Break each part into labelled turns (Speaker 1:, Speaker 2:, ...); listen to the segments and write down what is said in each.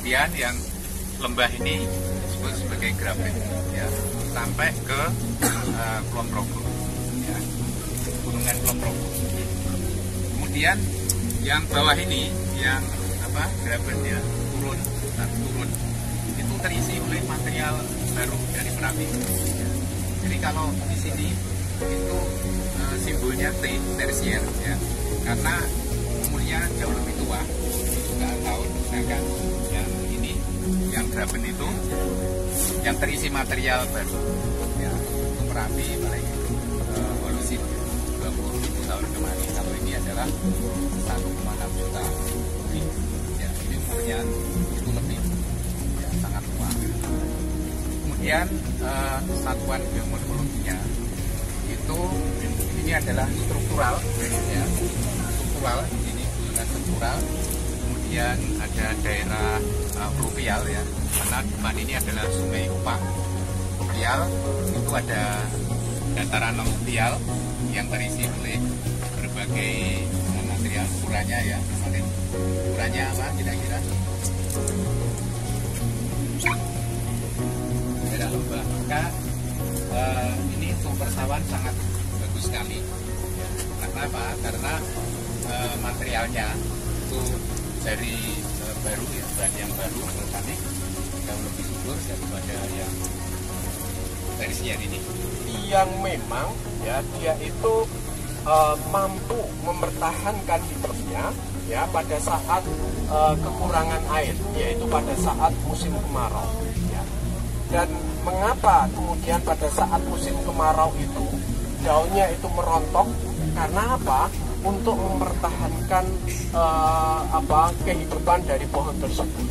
Speaker 1: kemudian yang lembah ini disebut sebagai graben, ya, sampai ke Kulon Progo, ya, gunungan Kulon Progo. Kemudian yang bawah ini, yang graben ya, turun itu terisi oleh material baru dari Merapi. Ya. Jadi kalau di sini itu simbolnya tersier, ya, karena umurnya jauh lebih tua, jutaan tahun. Sedangkan yang ini, yang graben itu yang terisi material baru, ya, itu Merapi paling Holosit 20.000 tahun kemarin. Kalau ini adalah 1,6 juta lebih, ya, ini umurnya itu lebih, ya, sangat tua. Kemudian satuan geomorfologinya itu ini adalah struktural, ya, struktural, ini gunungan struktural. Kemudian ada daerah fluvial, ya, karena depan ini adalah Sungai Upak. Fluvial itu ada dataran non-fluvial yang terisi oleh berbagai material. Ukurannya, ya, misalnya ukurannya apa kira-kira? Daerah lembah. Maka ini untuk persawahan sangat bagus sekali, ya. Karena apa? Karena materialnya itu dari baru, ya, bahan yang baru, vulkanik, jauh lebih subur daripada yang tersier ini.
Speaker 2: Yang memang, ya, dia itu mampu mempertahankan hidupnya, ya, pada saat kekurangan air, yaitu pada saat musim kemarau, ya. Dan mengapa kemudian pada saat musim kemarau itu daunnya itu merontok? Karena apa? Untuk mempertahankan kehidupan dari pohon tersebut.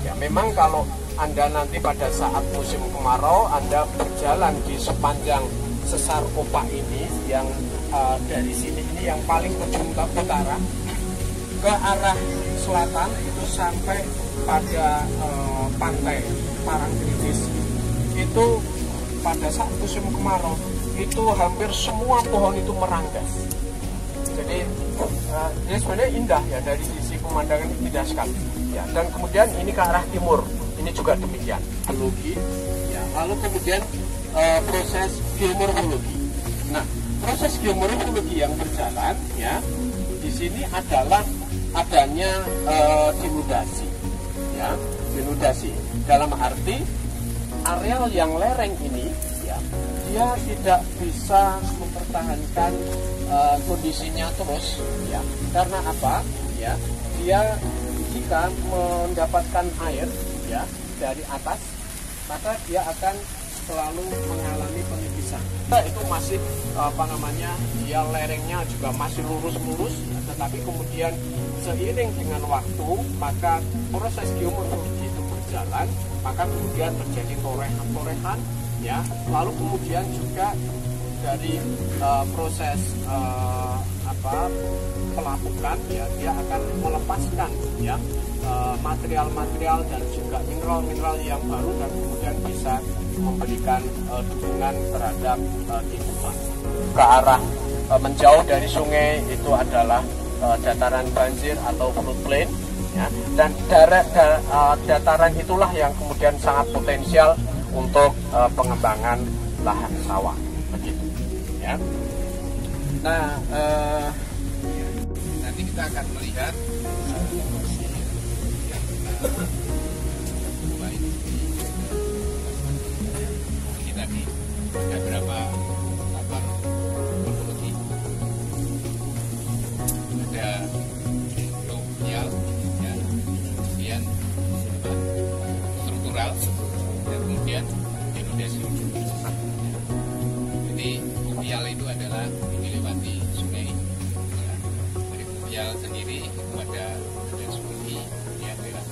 Speaker 2: Ya, memang kalau Anda nanti pada saat musim kemarau Anda berjalan di sepanjang sesar Opak ini, yang dari sini ini yang paling ujung ke utara ke arah selatan itu sampai pada pantai Parangtritis, itu pada saat musim kemarau itu hampir semua pohon itu meranggas. Jadi ini sebenarnya indah, ya, dari sisi pemandangan indah sekali, ya. Dan kemudian ini ke arah timur, ini juga demikian. Geologi, ya. Lalu kemudian proses geomorfologi. Nah, proses geomorfologi yang berjalan, ya, di sini adalah adanya denudasi, ya, denudasi. Dalam arti areal yang lereng ini, ya, dia tidak bisa mempertahankan kondisinya terus, ya. Karena apa? Ya, dia jika mendapatkan air, ya, dari atas, maka dia akan selalu mengalami penipisan. Itu masih dia lerengnya juga masih lurus-lurus, tetapi kemudian seiring dengan waktu maka proses geomorfologi itu berjalan, maka kemudian terjadi torehan-torehan, ya. Lalu kemudian juga dari proses pelapukan, ya, dia akan melepaskan, ya, material-material dan juga mineral-mineral yang baru, dan kemudian bisa memberikan dukungan terhadap kehidupan. Ke arah menjauh dari sungai itu adalah dataran banjir atau floodplain, ya, dan dataran itulah yang kemudian sangat potensial untuk pengembangan lahan sawah, begitu, ya.
Speaker 1: Nah, nanti kita akan melihat ini tadi ada berapa latar morfologi, ada fluvial, ya, kemudian struktural, dan kemudian denudasi. Jadi fluvial itu adalah melewati sungai, ya. Dari fluvial sendiri itu ada sungai, ya, daerah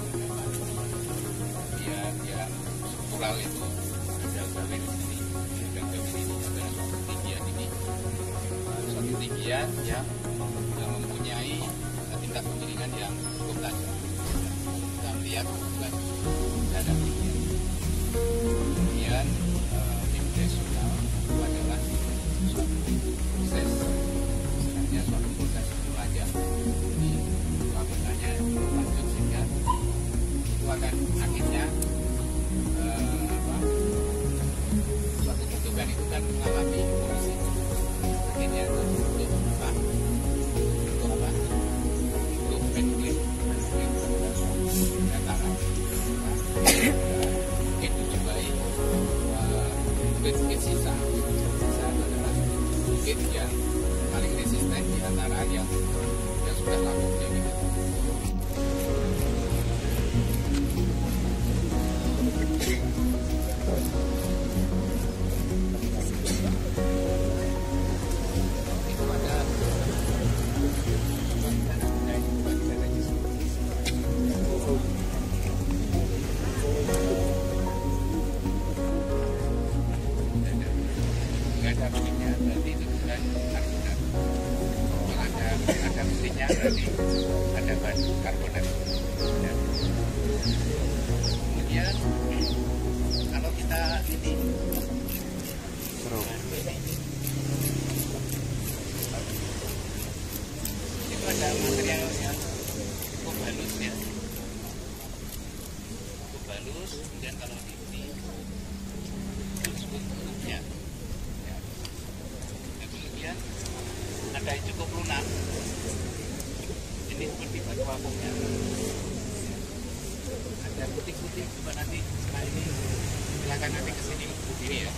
Speaker 1: yang struktural itu ada sampai di sini, dan di sini ada suatu ketinggian ini, suatu ketinggian yang mempunyai tingkat kemiringan yang cukup tajam. Kita melihat bukan ada ketinggian. Kemudian denudasial itu adalah suatu proses, sebenarnya suatu proses pelajar. Jadi bangunannya lanjut sehingga merupakan akhirnya suatu bentukan itu kan mengalami evolusi. Akhirnya untuk penguin dataran mungkin dijumpai bukit sisa adalah bukit yang paling resisten di antara yang sudah lama gitu. Ada buktinya berarti ada bahan karbonat. Ya. Kemudian kalau kita ini itu ada material yang cukup halus ya, cukup halus. Kemudian kalau ini ya. Kemudian ada yang cukup lunak. Ini seperti batu apungnya. Ada putih-putih, coba nanti setelah ini silakan nanti kesini ya.